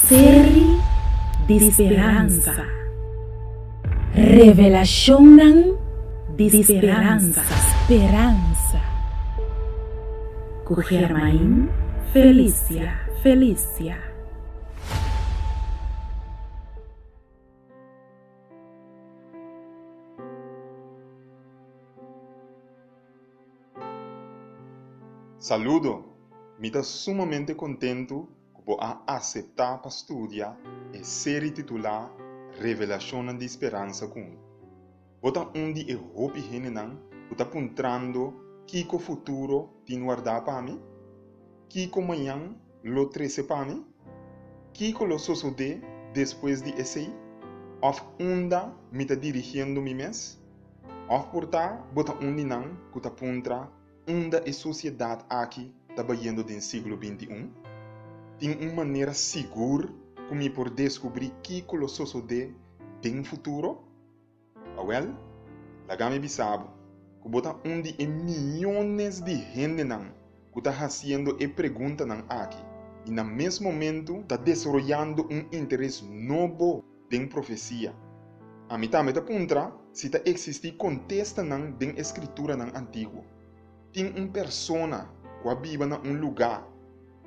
Série de esperança. Revelação de esperança. Esperança. Com Germain Felícia. Saludo! Me está sumamente contento por aceitar para estudar a série titular Revelação de Esperança com. Bota onde é hope genenan, bota apontando que o futuro tem guardar para mim, que o amanhã lo trece para mim, que o lo sucede depois de esse, of onda me está dirigindo mi mes, of portar bota onde não, bota aponta onde a sociedade aqui está banhando no século XXI, tem uma maneira segura como por descobrir que lo sucede no futuro? Well, la gama bisabo, que bota onde milhões de gente não, que está fazendo e pergunta não aqui, e no mesmo momento está desenvolvendo interesse novo em profecia. A mitad da punta, se está existir contexto não em escritura não antigo. Tem uma persona que vive em lugar,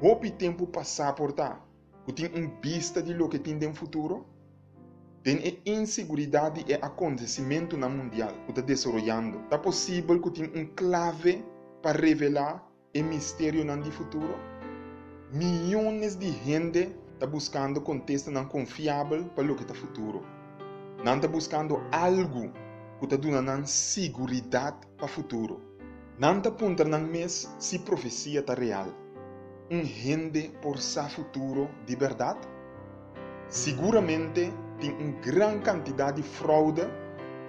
hope tempo passar por tá, que tem vista de lo que tem no futuro, tem a inseguridade e acontecimento na mundial que está desenvolvendo. É possível que tem clave para revelar o mistério no futuro? Milhões de gente está buscando contexto não confiável para o que está futuro. Não está buscando algo que está dando segurança para o futuro. Não está apontando mês se profecia está real. Gente por sa futuro de verdade? Seguramente tem uma grande quantidade de fraude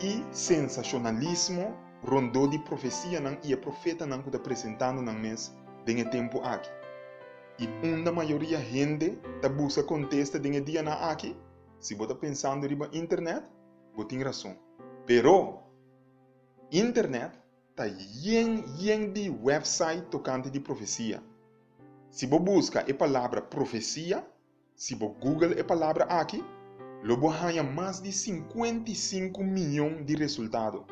e sensacionalismo rondou de profecia e a profeta não que está apresentando no mês de tempo aqui. E uma maioria gente está busca contexto de dia na aqui. Se você está pensando na internet, você tem razão. Pero internet está yen de website tocante de profecia. Se você busca a palavra profecia, se você Google a palavra aqui, logo há mais de 55 milhões de resultados.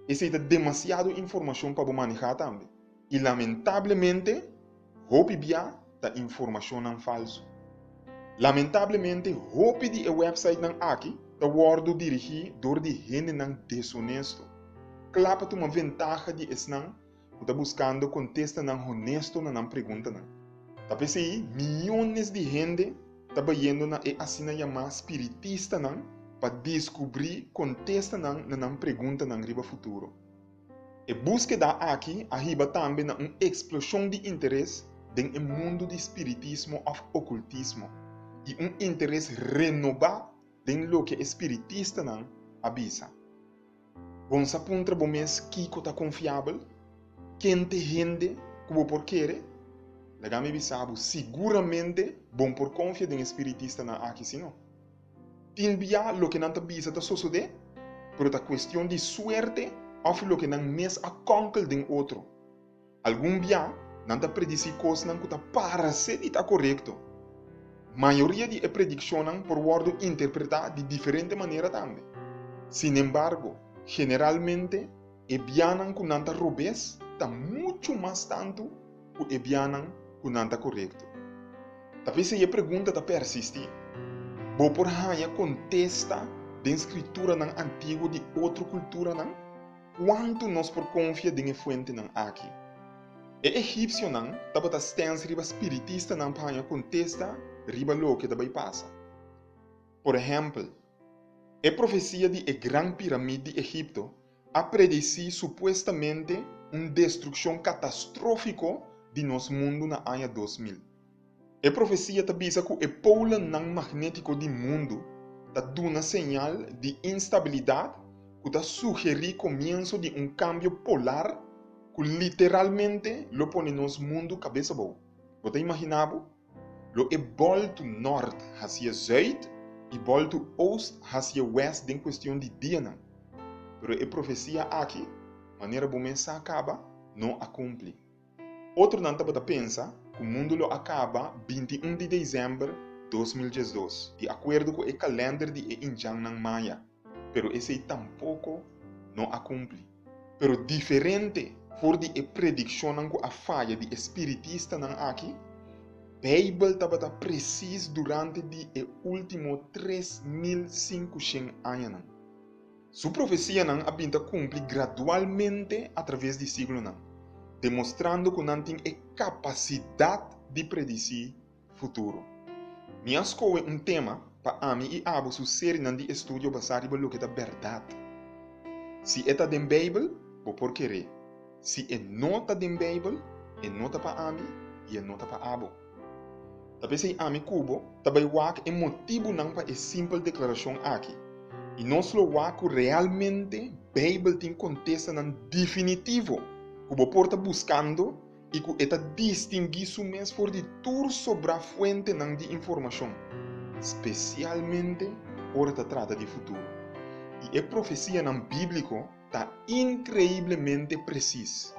Essa é demasiada informação para você manejar também. E lamentavelmente, hope bia da informação não falso. Lamentavelmente, hope de a website não aqui, está word dirigido por de gente não desonesto. Clapa uma vantagem de esnan, que está buscando contexto não honesto na pergunta não. Tapi se milhões de gente está indo na assina chamada espiritista não para descobrir contexto não na pergunta não riba futuro. E búsqueda aqui arriba também na uma explosão de interesse no mundo do espiritismo ou ocultismo e interesse renovado em lo que espiritista não avisa. Vamos apontar para mês que está confiável, quem tem gente que você por querer. Legame bisabo, seguramente bom por confiar em espiritista na aqui sino. Tem bia lo que não está bisa está suceder, pero é questão de suerte ou lo que não mes a conquil de outro. Algum bia não está predici coisas não que está para ser está correto. Maioria de predições por word interpretar de diferente maneira também. Sin embargo, generalmente, e bianan que não está robês, está muito mais tanto que e bianan que não está correto. Talvez se a pergunta está persistir, vou por raia contesta da escritura não antigo de outra cultura não? Quanto nós por confia de fonte não aqui? E egípcio não, estava da stance riba espiritista não para contesta riba lo que também passa. Por exemplo, a profecia de a Grande Pirâmide de Egipto a predeci supostamente uma destruição catastrófica de nosso mundo na ano 2000. A profecia também diz que o polo não magnético do mundo está dando sinal de instabilidade que está sugerindo o começo de um câmbio polar que literalmente lo põe nosso mundo cabeça boa. Você imaginava? Lo é volto norte hacia sul e volto oeste hacia oeste em questão de dia não. Pero a profecia aqui, maneira como se acaba, não a cumpre. Outro não está pensa que o mundo lo acaba 21 de dezembro 2012, de acordo com o calendário de Injang ng Maya, pero esse tampouco não a cumpre. Pero diferente for de predição com a falha de espiritista ng aqui, Bíblia estava preciso durante de último 3.500 anos. Sua profecia não abinta cumpre gradualmente através do século não, demonstrando que não tem a capacidade de predizer futuro. Minha escolha é tema para mim e abo suceder de estudo baseado no que é verdade. Se é da Bíblia, vou por querer. Se é nota da Bíblia, é nota para mim e é nota para abo. Talvez se ami cubo, também é motivo não para a simples declaração aqui. E não só que realmente a Bíblia tem contexto definitivo, que você porta buscando e que está distinguir o mês por de tudo sobre a fonte de informação, especialmente quando se trata de futuro. E a profecia bíblica está incrivelmente precisa.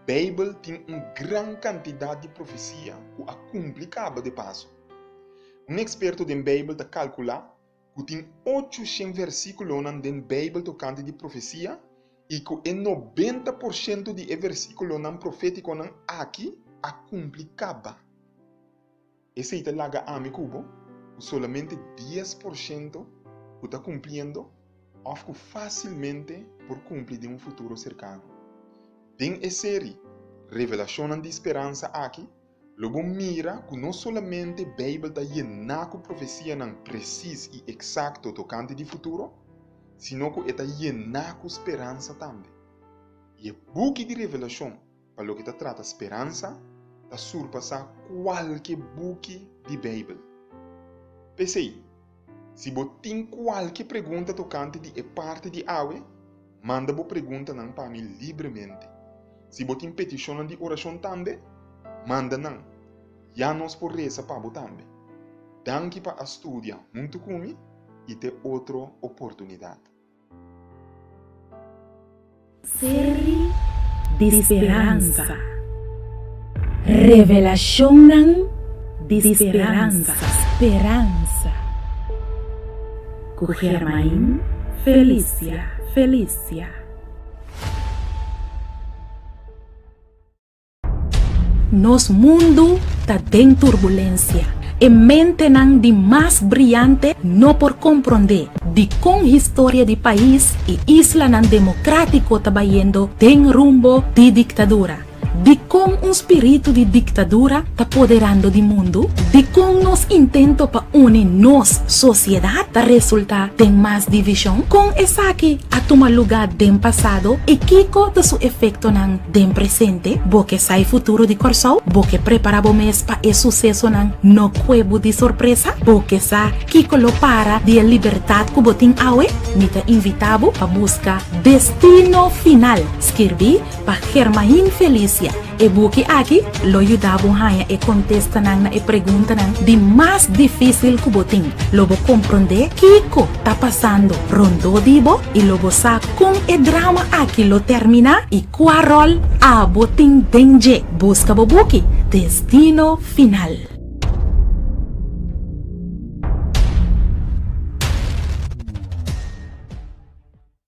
A Bíblia tem uma grande quantidade de profecia que a complicava de passo. Um experto da Bíblia está calculando que tem 800 versículos na Bíblia tocante de profecia e que 90% de versículos proféticos aqui a complicava. Esse é o ami cubo, solamente 10% que está cumprindo ou que facilmente por cumprir de um futuro cercano. Tem a série Revelação de Esperança aqui, logo mira que não somente a Bíblia está llena com profecia precisa e exato tocante de futuro, sino que está llena com esperança também. E o book de Revelação, para o que trata esperança, está surpassar qualquer book de Bíblia. Pensei, se você tem qualquer pergunta tocante de parte de Awe, manda a pergunta para mim livremente. Se você tem petição de oração também, manda não. Já nós por reza para você também. Danke para estudar junto comigo e ter outra oportunidade. Série de Esperança. Revelação de Esperança. Esperança. Com Germain Felícia. Nosso mundo está em turbulência. E mente de mais brilhante não por compreender de como história de país e isla democrático está indo tem rumbo de ditadura. De como espírito de ditadura está apoderando do mundo, de como nos intento para unir nossa sociedade está resultar em mais divisão, com essa aqui a tomar lugar do passado e Kiko de seu efeito no presente, porque sai futuro de corso, porque prepara o mês para o sucesso no cuevo de surpresa, porque sa Kiko lo para de liberdade que botin awe, me te invitavo para buscar destino final. Escrevi para Germain Felícia. E buki aqui lo ajudava a contesta na pergunta de mais difícil que botin. Lobo compreender Kiko tá passando rondo dibo e lobo sa com e drama aqui lo termina e qual rol a botin denje busca bo buki destino final.